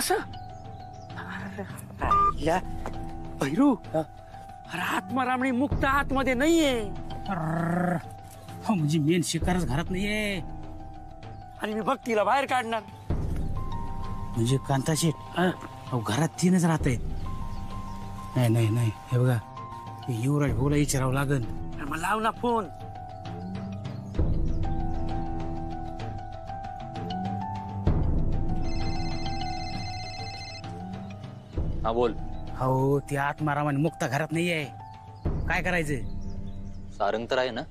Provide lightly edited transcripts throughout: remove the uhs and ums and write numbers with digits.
असं भैरू, अरे आत्मारामणी मुक्त आतमध्ये नाहीये. म्हणजे मेन शिकारच घरात नाहीये आणि मी भक्तीला बाहेर काढणार. म्हणजे कांता शेठ घरात तीनच राहत आहेत. नाही नाही नाही, हे बघा युवराज भाऊला विचारावं लागल. मग लाव ना फोन. हा बोल. हो, ती आत्मारामाने मुक्ता घरात नाहीये, काय करायचं? सारंग तर आहे ना?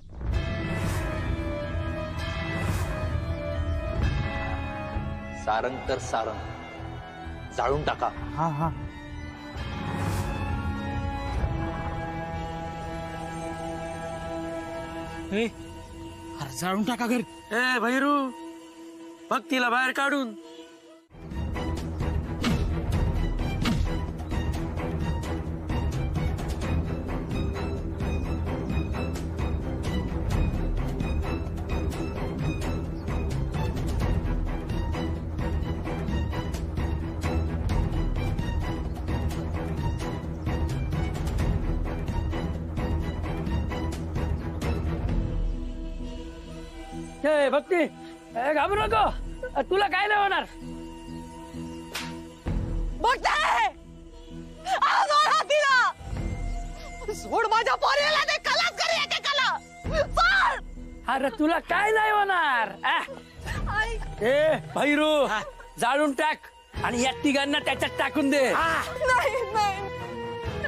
सारंग तर सारंग, जाळून टाका. हा हा. अरे जाळून टाका घर. ए भैरू, भक्तीला बाहेर काढून. भक्ती घाबरू नको, तुला काय नाही होणार. सोड माझ्या पोरीला, ते कलाच करी एकेकाला. अरे तुला काय नाही होणार. ए भैरू, जाळून टाक आणि या तिघांना त्याच्यात टाकून दे. नाही नाही,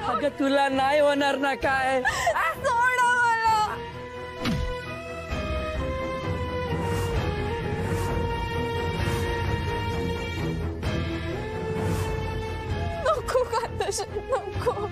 अगं तुला नाही होणार ना काय. सोडा मला. नको कांता शेठ, नको.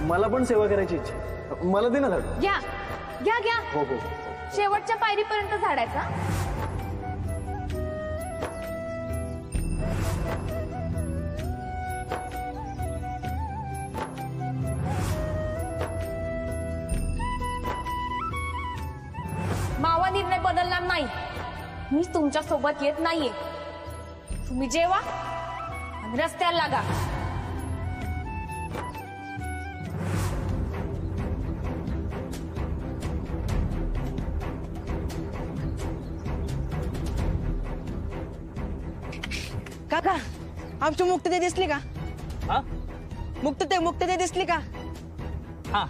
मला पण सेवा करायची इच्छा, मला दे ना झाड. घ्या घ्या घ्या. हो हो. शेवटच्या पायरीपर्यंत झाडायचा. मावा निर्णय बदलणार नाही. मी तुमच्या सोबत येत नाहीये. तुम्ही जेवा आणि रस्त्याला लागा. काका, आमची मुक्तते दिसली का? हा? मुक्तते दिसली का? हा.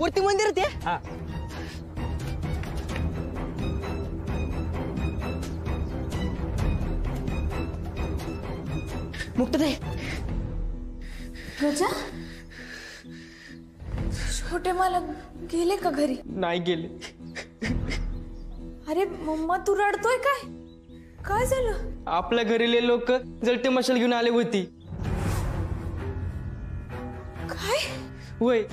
वरती मंदिर ते. हा. मुक्तते. प्रजा, छोटे मालक गेले का घरी? नाही गेले. अरे मम्मा, तू रडतोय काय? काय झालं? आपल्या घरीले लोक जळते मशाल घेऊन आले होती. काय? वय.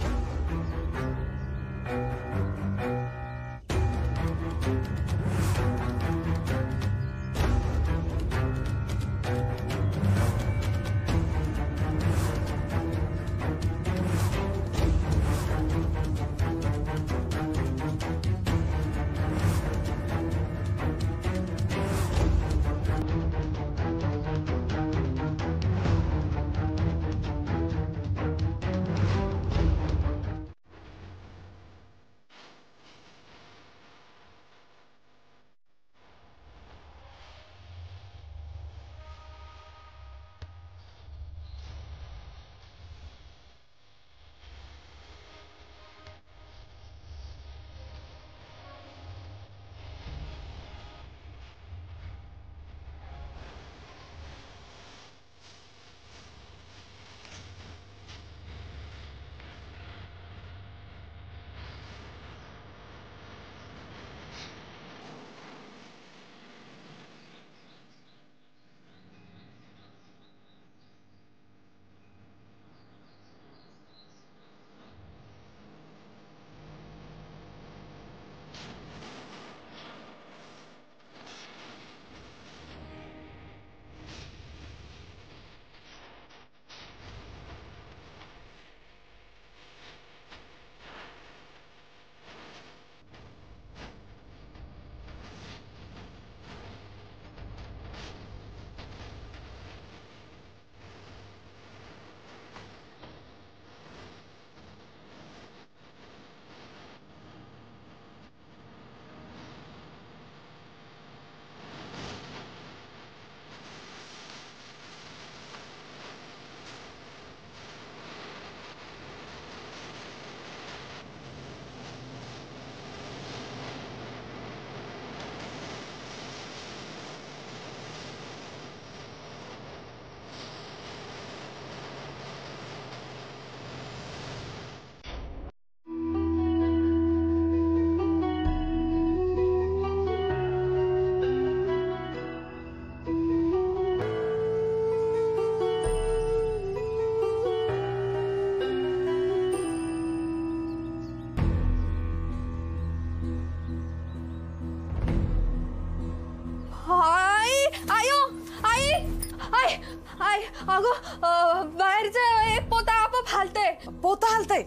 आई अगं बाहेरचं एक पोता आपोआप हालतंय. पोतं हलतंय.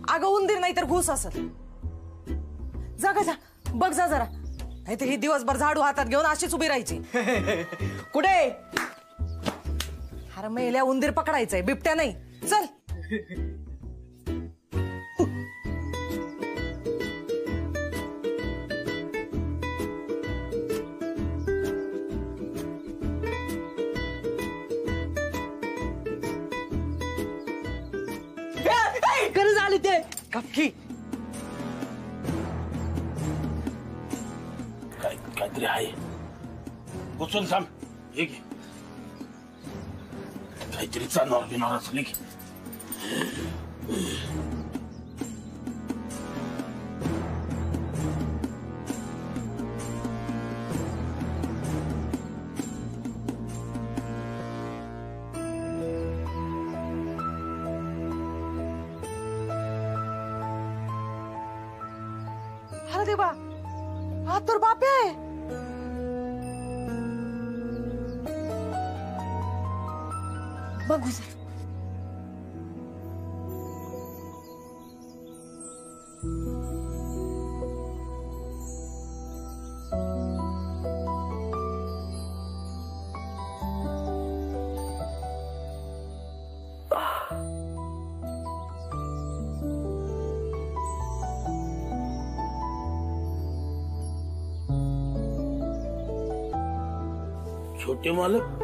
अगं उंदीर नाही तर घुस असेल. जा ग जा, बघ जा जरा, नाहीतर ही दिवसभर झाडू हातात घेऊन अशीच उभी राहायची. कुठे अरे मेल्या उंदीर पकडायचंय, बिबट्या नाही. चल. गरज आली ते कपकी. काहीतरी आहे. उचल थांब. हे घे. काहीतरी चालणार बिणार असले की. अरे देवा, हा तर बाप्या आहे. बघू जरा. छोटे मालक.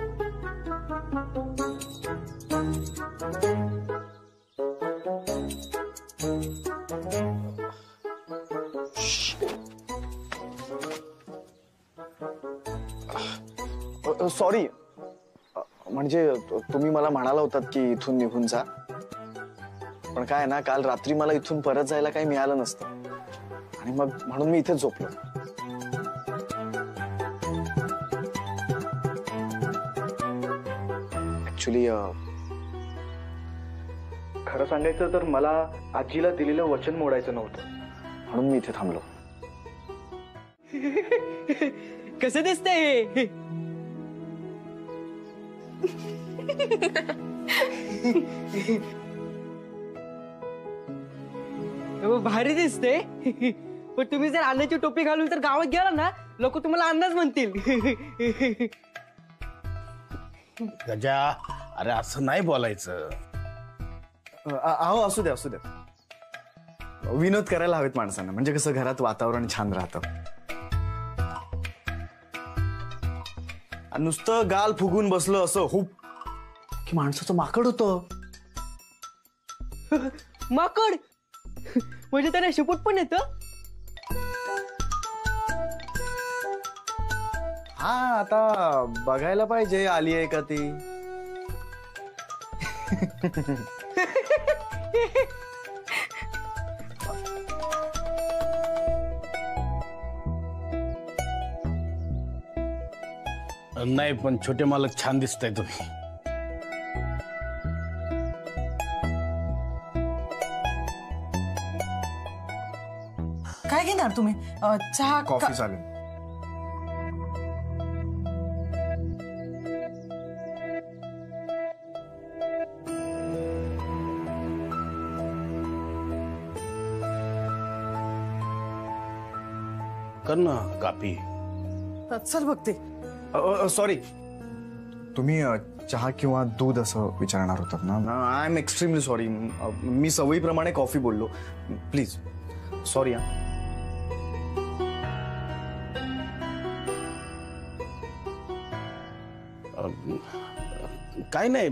सॉरी, म्हणजे तुम्ही मला म्हणाला होतात की इथून निघून जा, पण काय ना, काल रात्री मला इथून परत जायला काही मिळालं नसतं आणि मग म्हणून मी इथेच झोपलो. ऍक्च्युली खरं सांगायचं तर मला आजीला दिलेलं वचन मोडायचं नव्हतं, म्हणून मी इथे थांबलो. कसं दिसतंय हे? भारी दिसते. पण तुम्ही जर अन्नाची टोपी घालून तर गावात गेला ना, लोक तुम्हाला अन्नच म्हणतील. गजा, अरे असं नाही बोलायचं. अहो असू द्या असू द्या, विनोद करायला हवेत माणसांना, म्हणजे कसं घरात वातावरण छान राहतं. नुसतं गाल फुगून बसलं असं हुप की माणसाचं माकड होतं. माकड म्हणजे त्याला शिपूट पण येतं. हा, आता बघायला पाहिजे आली आहे का ती. नाही, पण छोटे मालक छान दिसताय तुम्ही. काय घेणार तुम्ही? चहा? कॉफी चालेल. कर ना कापी. चल बघते. सॉरी, तुम्ही चहा किंवा दूध असं विचारणार होतात ना? I am extremely sorry. मी सवयीप्रमाणे कॉफी बोललो. Please sorry. काय नाही,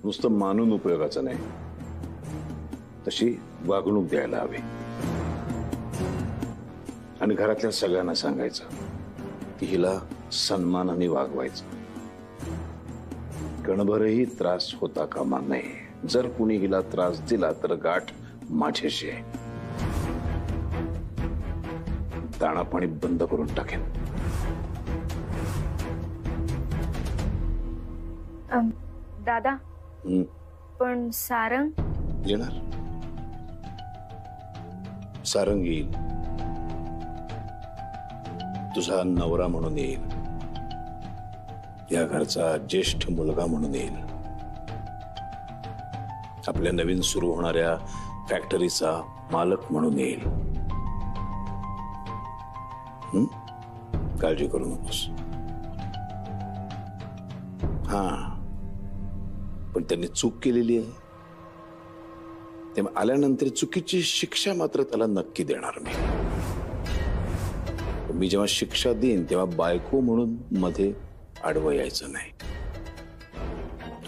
नुसतं मानून उपयोगाचं नाही, तशी वागणूक द्यायला हवी आणि घरातल्या सगळ्यांना सांगायचं की हिला सन्मानाने वागवायचं. कणभरही त्रास होता कामा नये. जर कुणी हिला त्रास दिला तर गाठ माझ्याशी आहे. दाणा पाणी बंद करून टाकेन. दादा, पण सारंग येणार. सारंग येईल, तुझा नवरा म्हणून येईल. या घरचा ज्येष्ठ मुलगा म्हणून येईल. आपल्या नवीन सुरू होणाऱ्या फॅक्टरीचा मालक म्हणून येईल. काळजी करू नकोस. हा, पण त्यांनी चूक केलेली आहे. तेव्हा आल्यानंतर चुकीची शिक्षा मात्र त्याला नक्की देणार मी जेव्हा शिक्षा देईन तेव्हा बायको म्हणून मध्ये आडवं यायचं नाही.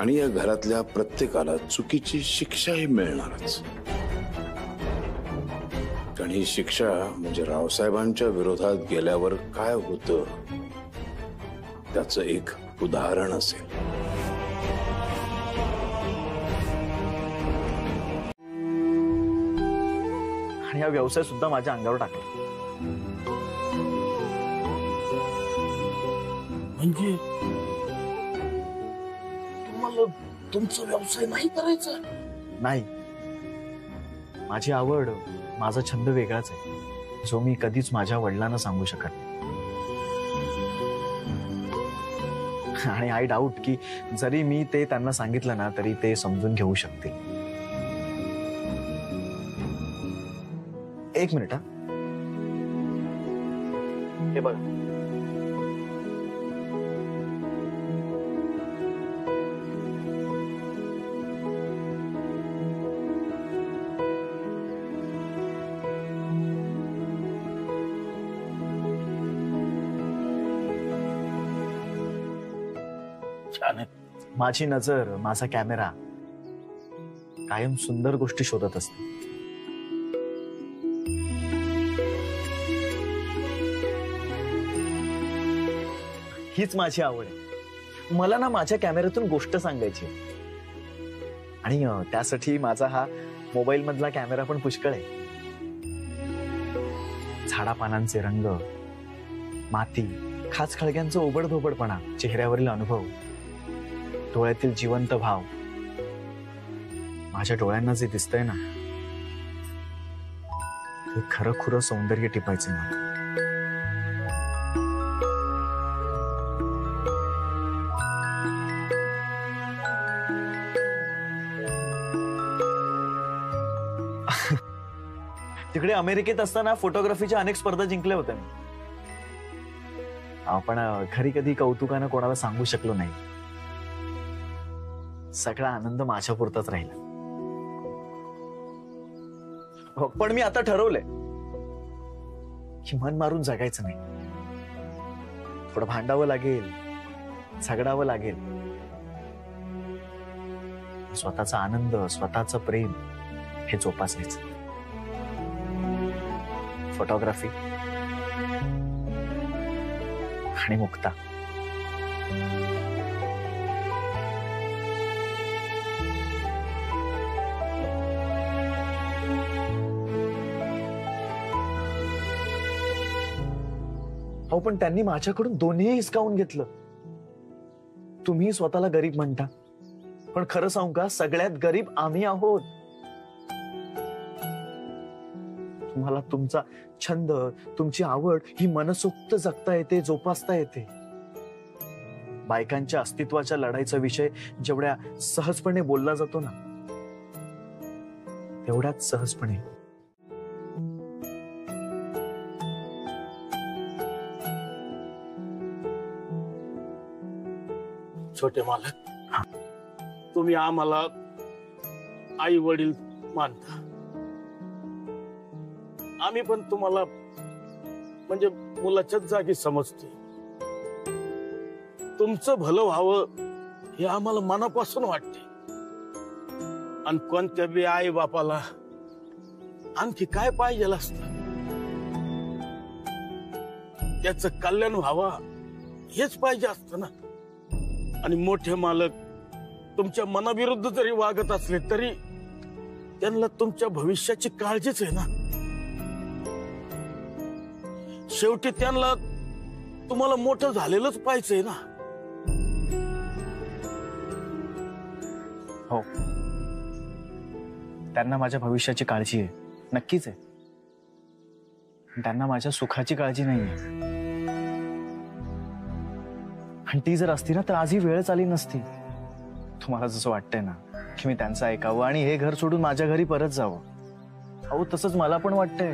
आणि या घरातल्या प्रत्येकाला चुकीची शिक्षाही मिळणारच. कारण ही शिक्षा म्हणजे रावसाहेबांच्या विरोधात गेल्यावर काय होतं त्याचं एक उदाहरण असेल. आणि हा व्यवसाय सुद्धा माझ्या अंगावर टाकला. म्हणजे तुम्हाला तुमचा व्यवसाय नाही करायचा? नाही, माझी आवड, माझा छंद वेगळाच आहे, जो मी कधीच माझ्या वडिलांना सांगू शकत नाही. आणि आय डाऊट की जरी मी ते त्यांना सांगितलं ना तरी ते समजून घेऊ शकतील. एक मिनिट. हे बघ, माझी नजर, माझा कॅमेरा कायम सुंदर गोष्टी शोधत असते. हीच माझी आवड आहे. मला ना माझ्या कॅमेऱ्यातून गोष्ट सांगायची आणि त्यासाठी माझा हा मोबाईल मधला कॅमेरा पण पुष्कळ आहे. झाडापानांचे रंग, माती, खास खळग्यांचा ओबडधोबडपणा, चेहऱ्यावरील अनुभव, डोळ्यातील जिवंत भाव, माझ्या डोळ्यांना जे दिसतंय ना ते खरं खुरं सौंदर्य टिपायचं मला. तिकडे अमेरिकेत असताना फोटोग्राफीच्या अनेक स्पर्धा जिंकल्या होत्या मी. पण खरी कधी कौतुकानं कोणाला सांगू शकलो नाही. सगळा आनंद माझ्या पुरताच राहिला. पण मी आता ठरवलंय की मन मारून जगायचं नाही. थोडं भांडावं लागेल, झगडावं लागेल. स्वतःचा आनंद, स्वतःचं प्रेम हे जोपासायचं. फोटोग्राफी आणि मुक्ता. हो, पण त्यांनी माझ्याकडून दोन्ही हिसकावून घेतलं. तुम्ही स्वतःला गरीब म्हणता, पण खरं सांगू का, सगळ्यात गरीब आम्ही आहोत. तुम्हाला तुमचा छंद, तुमची आवड ही मनसोक्त जगता येते, जोपासता येते. बायकांच्या अस्तित्वाच्या लढाईचा विषय जेवढ्या सहजपणे बोलला जातो ना, तेवढ्याच सहजपणे छोटे मालक, तुम्ही आम्हाला आई वडील मानता. आम्ही पण तुम्हाला म्हणजे मुलाच्याच जागी समजतो. तुमचं भलं व्हावं हे आम्हाला मनापासून वाटते. आणि कोणत्या बी आई बापाला आणखी काय पाहिजे असतं, त्याचं कल्याण व्हावं हेच पाहिजे असतं ना. आणि मोठे मालक तुमच्या मनाविरुद्ध जरी वागत असले तरी त्यांना तुमच्या भविष्याची काळजीच आहे ना. शेवटी त्यांना तुम्हाला मोठं झालेलंच पाहिजे ना. हो, त्यांना माझ्या भविष्याची काळजी आहे, नक्कीच आहे. त्यांना माझ्या सुखाची काळजी नाहीये. पण ती जर असती ना तर आज ही वेळच आली नसती. तुम्हाला जसं वाटतंय ना की मी त्यांचं ऐकावं आणि हे घर सोडून माझ्या घरी परत जावं, अहो तसंच मला पण वाटतंय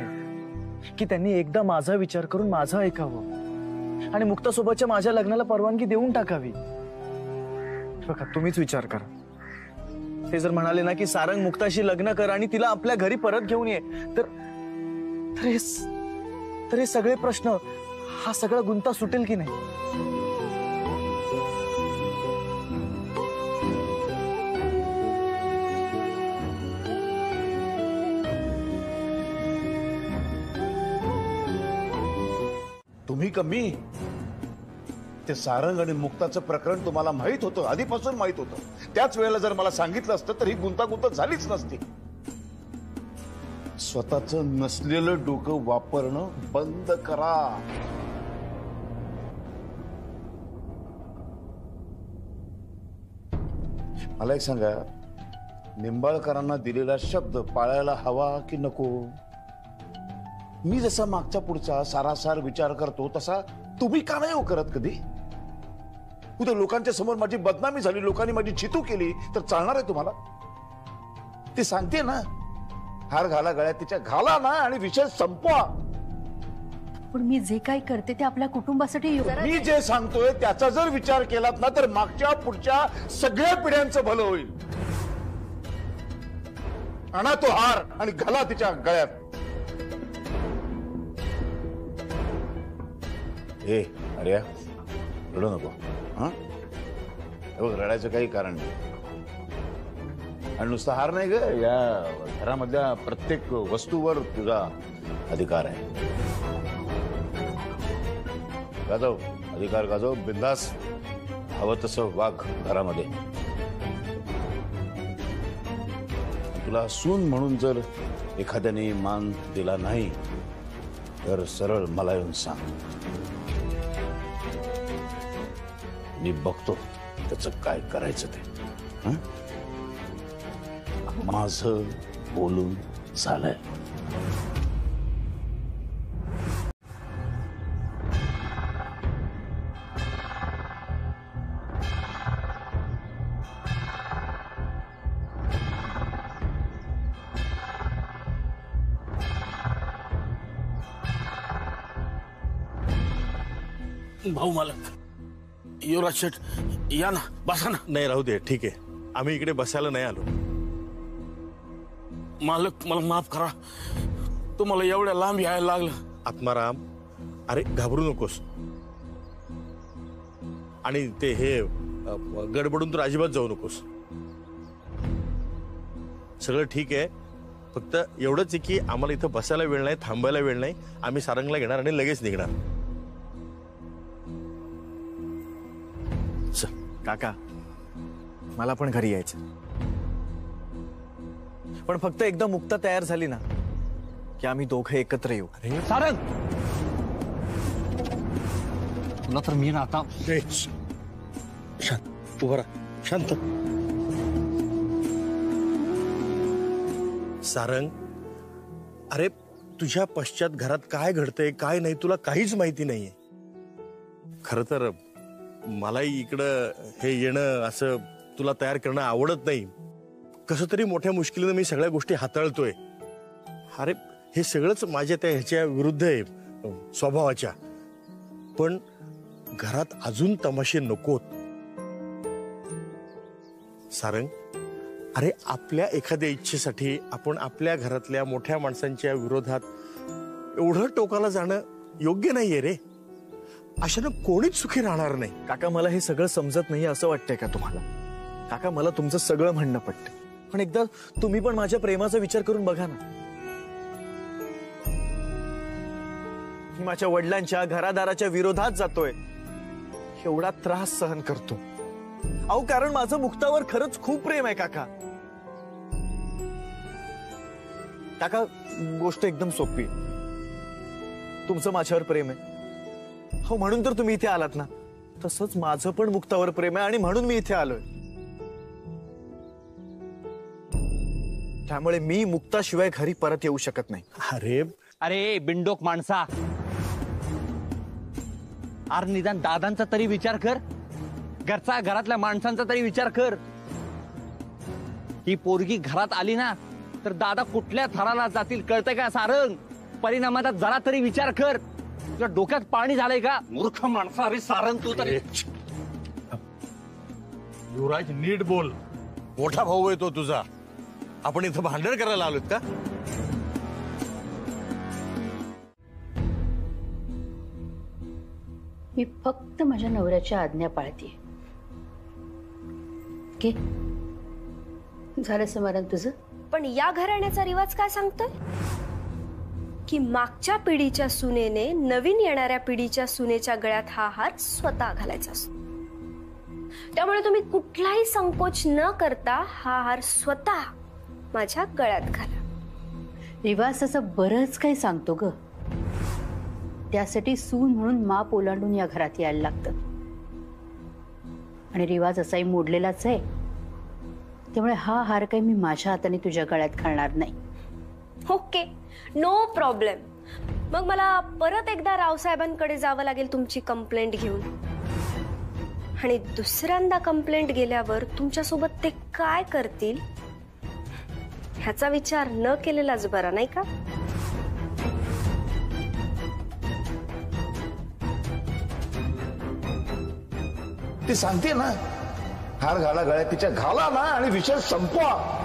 की त्यांनी एकदा माझा विचार करून माझं ऐकावं आणि मुक्तासोबतच्या माझ्या लग्नाला परवानगी देऊन टाकावी. बघा तुम्हीच विचार करा, ते जर म्हणाले ना की सारंग मुक्ताशी लग्न कर आणि तिला आपल्या घरी परत घेऊन ये, तर हे सगळे प्रश्न, हा सगळा गुंता सुटेल की नाही? तुम्ही कमी, ते सारंग आणि मुक्ताचं प्रकरण तुम्हाला माहित होतं, आधीपासून माहित होतं. त्याच वेळेला जर मला सांगितलं असतं तर ही गुंतागुंत झालीच नसती. स्वतःचं नसलेलं डोकं वापरणं बंद करा. मला एक सांगा, निंबाळकरांना दिलेला शब्द पाळायला हवा की नको? मी जसा मागच्या पुढचा सारासार विचार करतो तसा तुम्ही का नाही हो करत कधी? उद्या लोकांच्या समोर माझी बदनामी झाली, लोकांनी माझी चितू केली तर चालणार आहे तुम्हाला? ती सांगते ना, हार घाला गळ्यात तिच्या, घाला ना आणि विषय संपवा. पण मी जे काही करते ते आपल्या कुटुंबासाठी मी जे सांगतोय त्याचा जर विचार केलात ना तर मागच्या पुढच्या सगळ्या पिढ्यांचं भलं होईल. आणा तो हार आणि घाला तिच्या गळ्यात. ए अरे रडू नको, हा? रडायचं काही कारण नाही. आणि नुसता हार नाही ग, या घरामधल्या प्रत्येक वस्तूवर तुझा अधिकार आहे. गाजव, अधिकार गाजव, बिंदास, हवं तसं वाघ घरामध्ये. तुला सून म्हणून जर एखाद्याने मान दिला नाही तर सरळ मला येऊन सांग. मी बघतो त्याचं काय करायचं ते. माझं बोलून झालंय. भाऊ मालक, युवराज शेठ या ना, बसा ना. नाही राहू दे, ठीक आहे, आम्ही इकडे बसायला नाही आलो. मालक मला माफ करा, तुम्हाला एवढ्या लांब यायला लागलं. आत्माराम, अरे घाबरू नकोस. आणि ते हे गडबडून तर अजिबात जाऊ नकोस. सगळं ठीक आहे, फक्त एवढंच आहे की आम्हाला इथं बसायला वेळ नाही, थांबायला वेळ नाही. आम्ही सारंगला घेणार आणि लगेच निघणार. काका, मला पण घरी यायचं, पण फक्त एकदा मुक्ता तयार झाली ना की आम्ही दोघं एकत्र येऊ. सारंग, तुला तर मी ना आता शांत उभा राहा, शांत. सारंग, अरे तुझ्या पश्चात घरात काय घडतंय काय नाही तुला काहीच माहिती नाहीये. खरं तर मलाही इकडं हे येणं, असं तुला तयार करणं आवडत नाही. कसं तरी मोठ्या मुश्किलीनं मी सगळ्या गोष्टी हाताळतोय. अरे हे सगळंच माझ्या त्या ह्याच्या विरुद्ध आहे, स्वभावाच्या. पण घरात अजून तमाशे नकोत. सारंग, अरे आपल्या एखाद्या इच्छेसाठी आपण आपल्या घरातल्या मोठ्या माणसांच्या विरोधात एवढं टोकाला जाणं योग्य नाहीये रे. अशानं कोणीच सुखी राहणार नाही. काका, मला हे सगळं समजत नाही असं वाटतंय का तुम्हाला? काका, मला तुमचं सगळं म्हणणं पटतं, पण एकदा तुम्ही पण माझ्या प्रेमाचा विचार करून बघा ना. मी माझ्या वडिलांच्या घरादाराच्या विरोधात जातोय, एवढा त्रास सहन करतो, अहो कारण माझं मुक्तावर खरंच खूप प्रेम आहे. काका काका गोष्ट एकदम सोपी, तुमचं माझ्यावर प्रेम आहे, हो म्हणून तर तुम्ही इथे आलात ना. तसंच माझं पण मुक्तावर प्रेम आहे आणि म्हणून मी इथे आलोय. त्यामुळे मी मुक्ताशिवाय घरी परत येऊ शकत नाही. अरे अरे बिंडोक माणसा, आर निदान दादांचा तरी विचार कर. घरातल्या माणसांचा तरी विचार कर. ही पोरगी घरात आली ना तर दादा कुठल्या थराला जातील कळतंय का सारंग? परिणामाचा जरा तरी विचार कर. तुझ्या डोक्यात पाणी झालंय का? मूर्ख माणसा. अरे सारंग तू तरी. युवराज नीट बोल. मोठा भाऊ आहे तो तुझा. आपण इथं भांडण करायला आलोत का? मी फक्त माझ्या नवऱ्याची आज्ञा पाळते. ओके, झालं समाधान तुझं? पण या घराण्याचा रिवाज काय सांगतोय की मागच्या पिढीच्या सुनेने नवीन येणाऱ्या पिढीच्या सुनेच्या गळ्यात हा हार स्वतः घालायचा असतो. त्यामुळे तुम्ही कुठलाही संकोच न करता हा हार स्वतः माझ्या गळ्यात घाला. रिवाज असं बरंच काही सांगतो ग. त्यासाठी सून म्हणून माप ओलांडून या घरात यायला लागतं. आणि रिवाज असाही मोडलेलाच आहे. त्यामुळे हा हार काही मी माझ्या हाताने तुझ्या गळ्यात घालणार नाही. Okay, no problem. मग मला परत एकदा रावसाहेबांकडे जावं लागेल तुमची कंप्लेंट घेऊन. आणि दुसऱ्यांदा कंप्लेंट गेल्यावर तुमच्यासोबत ते काय करतील ह्याचा विचार न केलेलाच बरा, नाही का? ती सांगते ना, हार घाला गळ्यात तिच्या, घाला ना आणि विषय संपवा.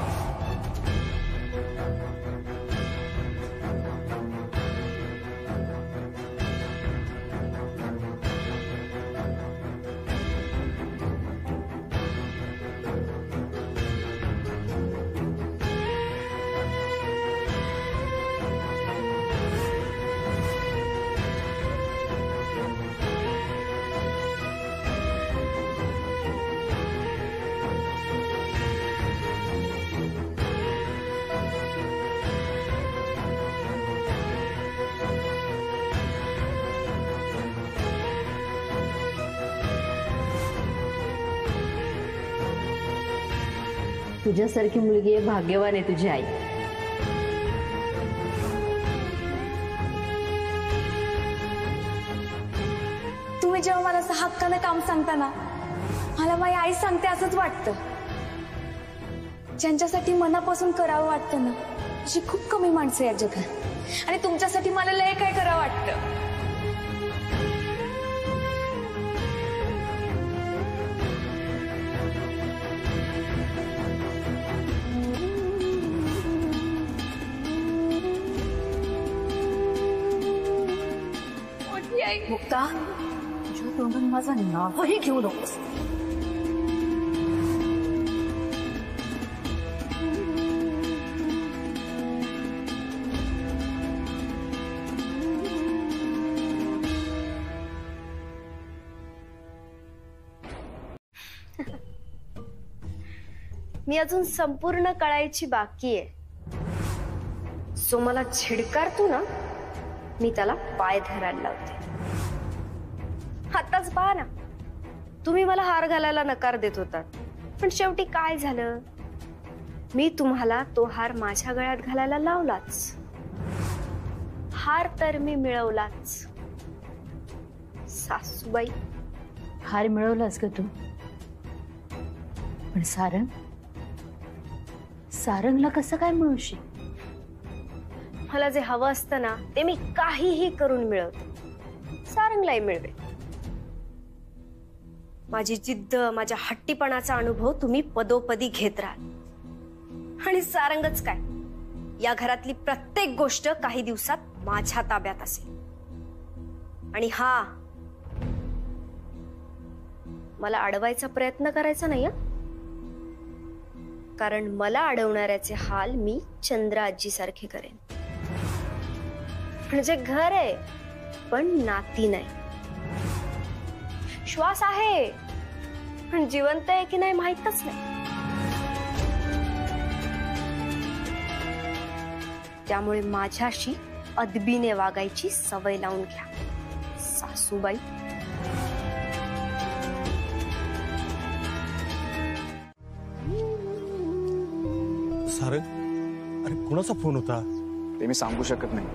तुझ्यासारखी मुलगी आहे, भाग्यवान आहे तुझी आई. तुम्ही जेव्हा मला असं हक्कानं काम सांगता ना, मला माझी आई सांगते असंच वाटतं. ज्यांच्यासाठी मनापासून करावं वाटतं ना, अशी खूप कमी माणसं या जगात. आणि तुमच्यासाठी मला लय काय करावं वाटतं. मुक्ता, तुझ्या तोंडून माझं नावही घेऊ नकोस. मी अजून संपूर्ण कळायची बाकी आहे. सो मला छिडकारतो ना, मी त्याला पाय धरायला लावते. आताच पहा ना, तुम्ही मला हार घालायला नकार देत होतात, पण शेवटी काय झालं? मी तुम्हाला तो हार माझ्या गळ्यात घालायला लावलाच. हार तर मी मिळवलाच. सासूबाई, हार मिळवलास ग तू, पण सारंगला कसं काय मिळवशील? मला जे हवं असतं ना ते मी काहीही करून मिळवते. सारंगलाही मिळवे. माझी जिद्द, माझ्या हट्टीपणाचा अनुभव तुम्ही पदोपदी घेत राहाल. आणि सारंगच काय, या घरातली प्रत्येक गोष्ट काही दिवसात माझ्या ताब्यात असेल. आणि हा, मला अडवायचा प्रयत्न करायचा नाही, कारण मला अडवणाऱ्याचे हाल मी चंद्र आजी सारखे करेन. म्हणजे घर आहे पण नाती नाही. श्वास आहे पण जिवंत आहे की नाही माहीतच नाही. त्यामुळे माझ्याशी अदबीने वागायची सवय लावून घ्या सासूबाई. सारंग, अरे कोणाचा फोन होता? ते मी सांगू शकत नाही,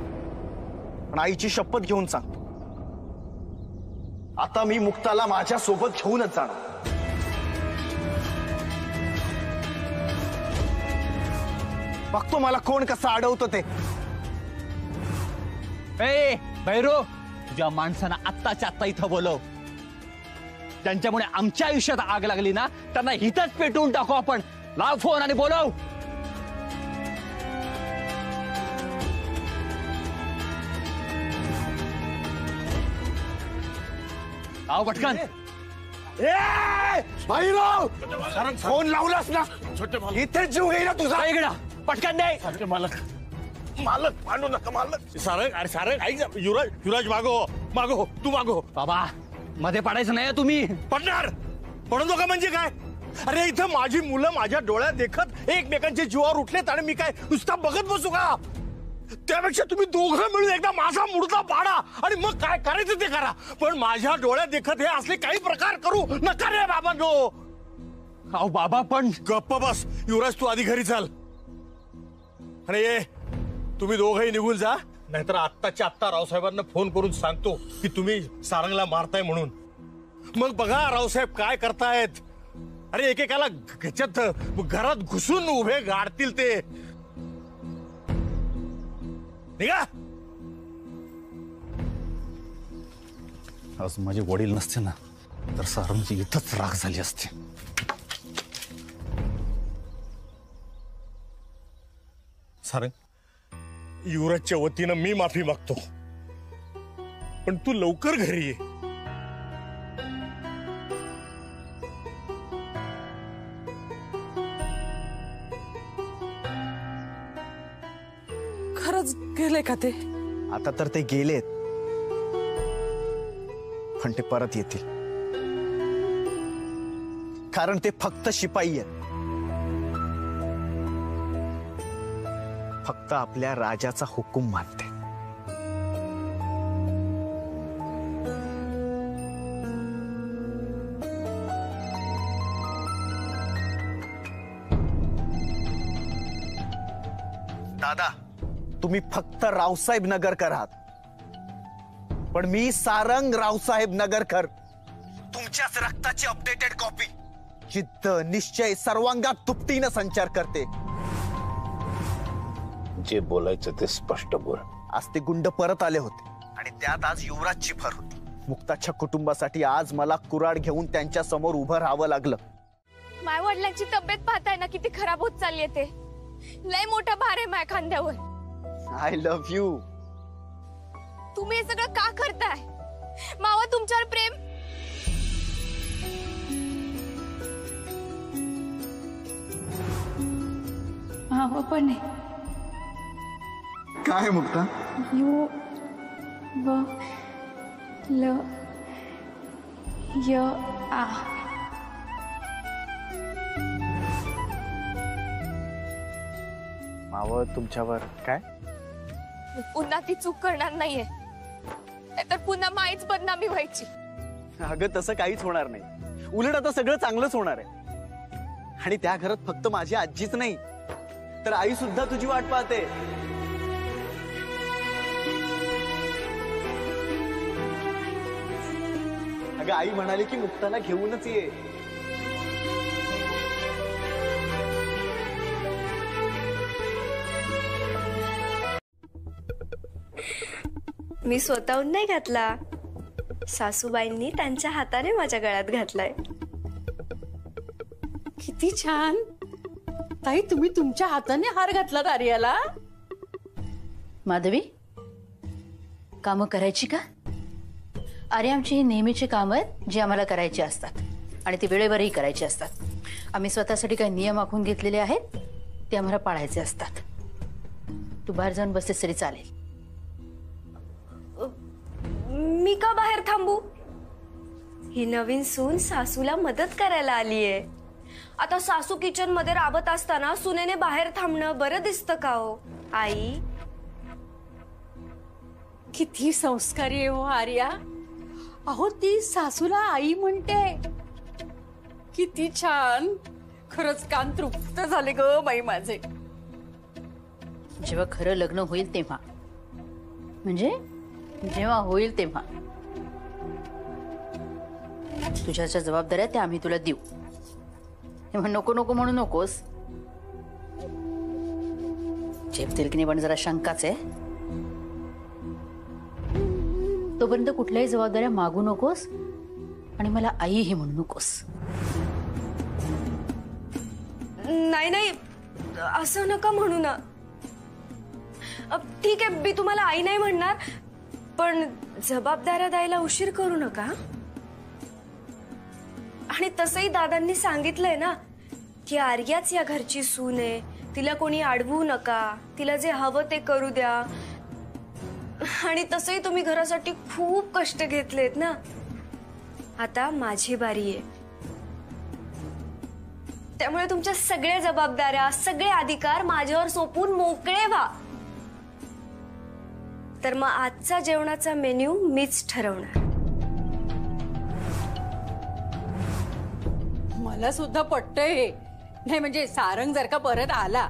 पण आईची शपथ घेऊन सांगतो, आता मी मुक्ताला माझ्या सोबत घेऊनच जाणार. बघतो मला कोण कसं अडवतो ते. ए भैरो, तुझ्या माणसांना आत्ताच्या आत्ता इथं बोलव. त्यांच्यामुळे आमच्या आयुष्यात आग लागली ना, त्यांना इथंच पेटवून टाकू आपण. लाव फोन आणि बोलव. लाव पटकन. भाईराव, फोन लावलास ना, इथे जीव घेईल ना तुझा. इकडं पटकन दे. मालक मालक मानू नका मालक. सारंग, अरे सारंग ऐक, युवराज मागो तू मागो. बाबा मध्ये पडायचं नाही तुम्ही. पडणार पडतो का म्हणजे काय? अरे इथं माझी मुलं माझ्या डोळ्यात देखत एकमेकांच्या जीवावर उठलेत आणि मी काय नुसता बघत बसू का? त्यापेक्षा तुम्ही दोघं मिळून एकदा माझा मुडदा पाडा आणि मग काय करायचं ते करा. पण माझ्या डोळ्यात देखत हे असले काही प्रकार करू नका रे बाबांनो. अहो बाबा पण गप्प बस. युवराज तू आधी घरी चाल आणि ये तुम्ही दोघंही निघून जा, नाहीतर आत्ताच्या आत्ता रावसाहेबांना फोन करून सांगतो की तुम्ही सारंगला मारताय म्हणून. मग बघा रावसाहेब काय करतायत. अरे एकेकाला ह्याच्यात घरात घुसून उभे गाडतील ते. निघा. आज माझे वडील नसते ना तर सारंगची इथंच राग झाली असते. सारंग, युवराजच्या वतीनं मी माफी मागतो, पण तू लवकर घरी ये. खरंच गेले का ते? आता तर ते गेलेत, पण ते परत येतील. कारण ते फक्त शिपाई आहेत. फक्त आपल्या राजाचा हुकूम मानते. दादा, तुम्ही फक्त रावसाहेब नगरकर आहात, पण मी सारंग रावसाहेब नगरकर. तुमच्याच रक्ताची अपडेटेड कॉपी. जिद्द, निश्चय सर्वांगात दुपटीनं संचार करते. जे बोलायचं ते स्पष्ट बोल. आज ते गुंड परत आले होते आणि त्यात आज युवराजची भर होती. मुक्ताच्या कुटुंबासाठी आज मला कुऱ्हाड घेऊन त्यांच्या समोर उभं राहावं लागलं. माझ्या वडिलांची तब्येत पाहताय ना किती खराब होत चालली आहे. ते लय मोठा भार आहे माझ्या खांद्यावर. I love you. तुम्ही हे सगळं का करताय? मावा तुमच्यावर प्रेम. मावा पण आहे. काय मुक्ता? यू व ल य आ. मावळ तुमच्यावर काय? पुन्हा ती चूक करणार नाहीये, तर पुन्हा माईच बदनामी व्हायची. अगं तसं काहीच होणार नाही. उलट आता सगळं चांगलंच होणार आहे. आणि त्या घरात फक्त माझी आजीच नाही तर आई सुद्धा तुझी वाट पाहते. अगं आई म्हणाली की मुक्ताला घेऊनच ये. मी स्वतःहून नाही घातला, सासूबाईंनी त्यांच्या हाताने माझ्या गळ्यात घातलाय. किती छान. ताई, तुम्ही तुमच्या हाताने हार घातला आर्याला? माधवी, कामं करायची का? आर्या आमची ही नेहमीची कामं आहेत जी आम्हाला करायची असतात आणि ती वेळेवरही करायची असतात. आम्ही स्वतःसाठी काही नियम आखून घेतलेले आहेत ते आम्हाला पाळायचे असतात. तू बाहेर जाऊन बसतेस तरी चालेल. मी का बाहेर थांबू? ही नवीन सून सासूला मदत करायला आलीये. आता सासू किचन मध्ये राबत असताना सुनेने बाहेर थांबणं बरं दिसतं का हो आई? किती संस्कारी आहे हो आर्या. अहो, ती सासूला आई म्हणते. किती छान. खरंच कान तृप्त झाले ग बाई माझे. जेव्हा खरं लग्न होईल तेव्हा, म्हणजे जेव्हा होईल तेव्हा तुझ्या ज्या जबाबदाऱ्या त्या आम्ही तुला देऊ. तेव्हा नको नको म्हणू नकोस. झेपतील की नाही पण जरा शंकाच आहे. तोपर्यंत कुठल्याही जबाबदाऱ्या मागू नकोस आणि मला आईही म्हणू नकोस. नाही नाही, असं नका म्हणू ना. ठीक आहे, मी तुम्हाला आई नाही म्हणणार, पण जबाबदाऱ्या द्यायला उशीर करू नका. आणि तसंही दादांनी सांगितलंय ना की आर्याच या घरची सून आहे, तिला कोणी अडवू नका, तिला जे हवं ते करू द्या. आणि तसंही तुम्ही घरासाठी खूप कष्ट घेतलेत ना. आता माझी बारी आहे, त्यामुळे तुमच्या सगळ्या जबाबदाऱ्या, सगळे अधिकार माझ्यावर सोपून मोकळे व्हा. तर मग आजचा जेवणाचा मेन्यू मीच ठरवणार. मला सुद्धा पटतंय हे. नाही म्हणजे सारंग जर का परत आला,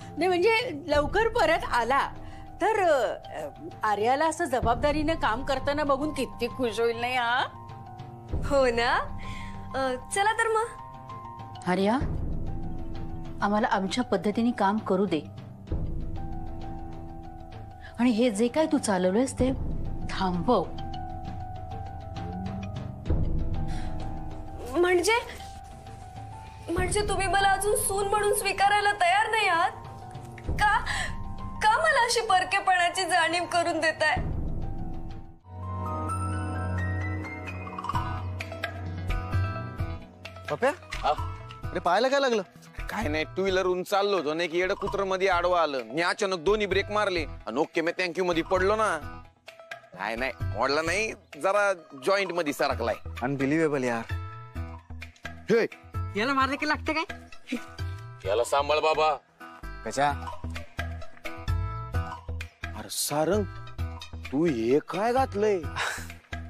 नाही म्हणजे लवकर परत आला तर आर्याला असं जबाबदारीने काम करताना बघून किती खुश होईल नाही. हा हो ना. चला तर मग. आर्या, आम्हाला आमच्या पद्धतीने काम करू दे आणि हे जे काय तू चालवलंयस ते थांबव. म्हणजे तुम्ही मला अजून सून म्हणून स्वीकारायला तयार नाही आहात का? का मला अशी परकेपणाची जाणीव करून देताय? पप्या, अरे पाहायला काय लागलं? काय नाही, टू व्हीलर चाललो होतो ना, एक येडं कुत्र मध्ये आडवं आलं. मी अचानक दोन्ही ब्रेक मारले आणि ओके मी थँक्यू मध्ये पडलो ना. काय नाही, मोडला नाही, जरा जॉईंट मध्ये सरकलाय. अनबिलिव्हेबल यार. याला मारले की लागते काय? याला सांभाळ बाबा. कशा? अरे सारंग, तू हे काय घातलंय?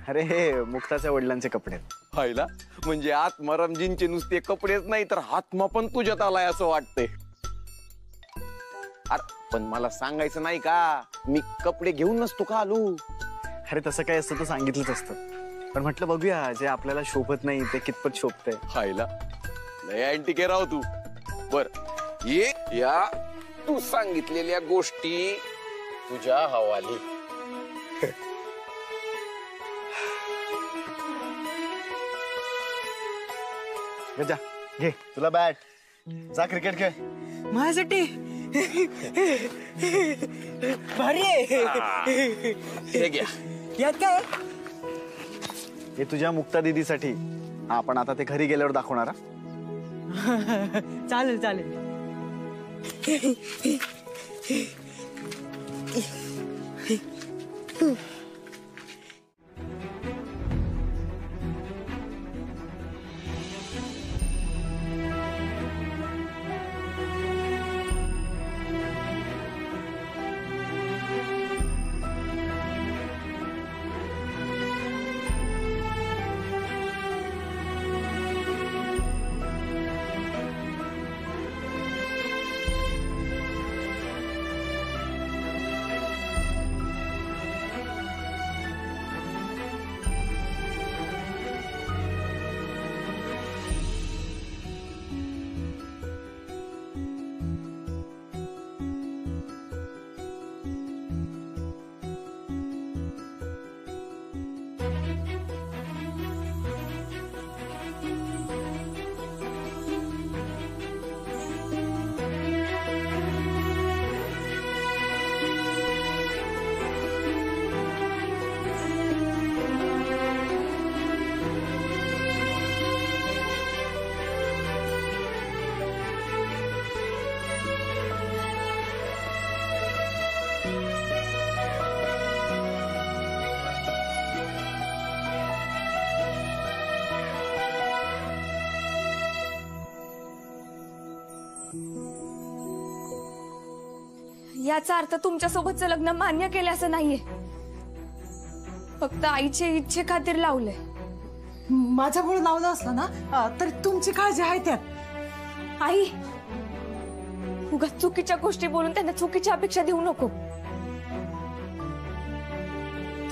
अरे हे मुक्ताच्या वडिलांचे कपडे. पाहिला म्हणजे आत्मारामजींचे नुसते कपडेच नाही तर आत्मा पण तुझ्यात आलाय असं वाटतंय. अरे पण मला सांगायचं नाही का, मी कपडे घेऊन नसतो का आलो? अरे तसं काय असतं तर सांगितलंच असतं, पण म्हटलं बघूया जे आपल्याला शोभत नाही ते कितपत शोभतंय. पाहिला लय अँटिके राव तू. बर ये या तू सांगितलेल्या गोष्टी तुझ्या हवाली. जा घे तुला बॅट, जा क्रिकेट खेळ. माझ्यासाठी भारी आहे. हे घ्या. यात काय? हे तुझ्या मुक्ता दीदीसाठी. आपण आता ते घरी गेल्यावर दाखवणार. चालेल चालेल. याचा अर्थ तुमच्या सोबतचं लग्न मान्य केलं असं नाहीये, फक्त आईच्या इच्छे खातीर लावलंय. माझ्यामुळे लावलं असलं ना तर तुमची काळजी आहे त्यात. आई, उगाच चुकीच्या गोष्टी बोलून त्यांना चुकीची अपेक्षा देऊ नको.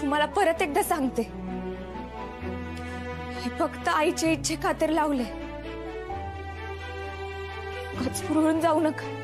तुम्हाला परत एकदा सांगते, हे फक्त आईच्या इच्छे खातीर लावले. उगाच पुरळून जाऊ नका.